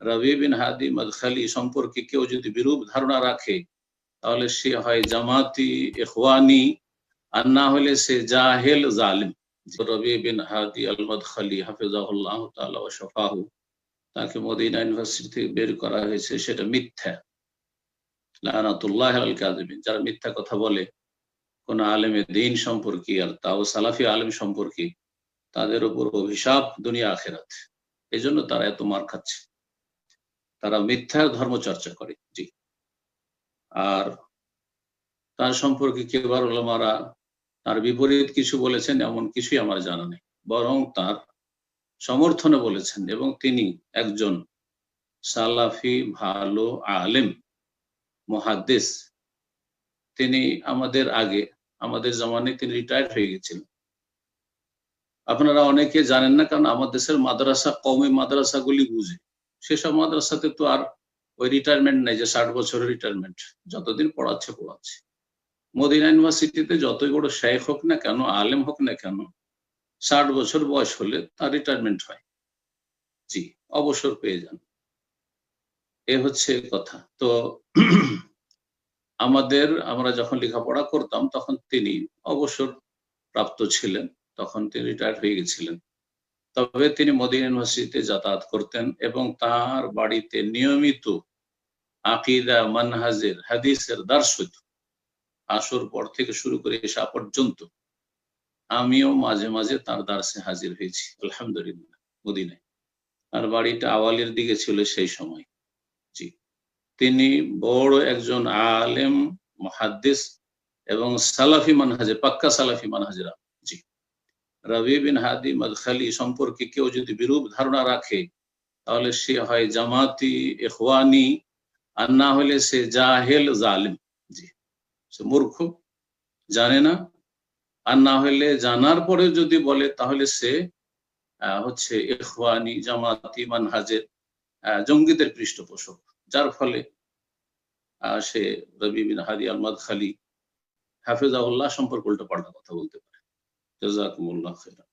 রবি বিন হাদি Madkhali সম্পর্কে কেউ যদি বিরূপ ধারণা রাখে তাহলে সে হয় জামাতি ইখওয়ানি, আর না হলে সে জাহেল জালিম। রবি বিন হাদি আল মাদখালি হাফিজাহুল্লাহ তাআলা ওয়া শাফাহু, তাকে মদিনা ইউনিভার্সিটি থেকে বের করা হয়েছে, সেটা মিথ্যা। লানাতুল্লাহি আলাল কাযিবিন, যারা মিথ্যা কথা বলে কোন আলেমে দ্বীন সম্পর্কে, আর তাও সালাফি আলেম সম্পর্কে, তাদের উপর অভিশাপ দুনিয়া আখিরাত। এই জন্য তারা এত মার খাচ্ছে, তারা মিথ্যার ধর্ম চর্চা করে। জি। আর তার সম্পর্কে কেবার উলামারা তার বিপরীত কিছু বলেছেন এমন কিছুই আমার জানা নেই, বরং তার সমর্থনে বলেছেন, এবং তিনি একজন সালাফি ভালো আলেম মুহাদ্দিস। তিনি আমাদের আগে, আমাদের জামানায় তিনি রিটায়ার্ড হয়ে গেছিলেন। আপনারা অনেকে জানেন না, কারণ আমাদের দেশের মাদ্রাসা কওমি মাদ্রাসাগুলি বুঝে, সেসব মাদ্রাসাতে তো আর ওই রিটায়ারমেন্ট নেই যে 60 বছরের রিটায়ারমেন্ট, যতদিন পড়াচ্ছে। মদিনা ইউনিভার্সিটিতে যতই বড় শেখ হোক না কেন, আলেম হোক না কেন, 60 বছর বয়স হলে তার রিটায়ারমেন্ট হয়। জি, অবসর পেয়ে যান। এ হচ্ছে কথা। তো আমরা যখন লেখাপড়া করতাম তখন তিনি অবসর প্রাপ্ত ছিলেন, তখন তিনি রিটায়ার্ড হয়ে গেছিলেন। তবে তিনি মদিনা ইউনিভার্সিটিতে যাতায়াত করতেন এবং তার বাড়িতে নিয়মিত আকীদা, মানহাজের, হাদিসের দার্স হইত। আসর পর থেকে শুরু করে এশা পর্যন্ত আমিও মাঝে মাঝে তার দার্সে হাজির হয়েছি, আলহামদুলিল্লাহ, মদিনায়। আর বাড়িটা আওয়ালের দিকে ছিল সেই সময়। জি, তিনি বড় একজন আলেম, মুহাদ্দিস এবং সালাফি মানহাজে, পাক্কা সালাফি মানহাজের। জি। রবি বিন হাদি মাদখালি সম্পর্কে কেউ যদি বিরূপ ধারণা রাখে তাহলে সে হয় জামাতি ইখওয়ানি, আর না হলে সে জাহেল জালিম। জি, সে মূর্খ, জানে না, আর না হলে জানার পরে যদি বলে তাহলে সে হচ্ছে ইখওয়ানি, জামাতি মানহাজের জঙ্গিদের পৃষ্ঠপোষক, যার ফলে সে রবি বিন হাদি আল মাদখালি হাফিজাহুল্লাহ সম্পর্কে উল্টো পাল্টা কথা বলতে পারে। জাযাকুমুল্লাহ খাইরান।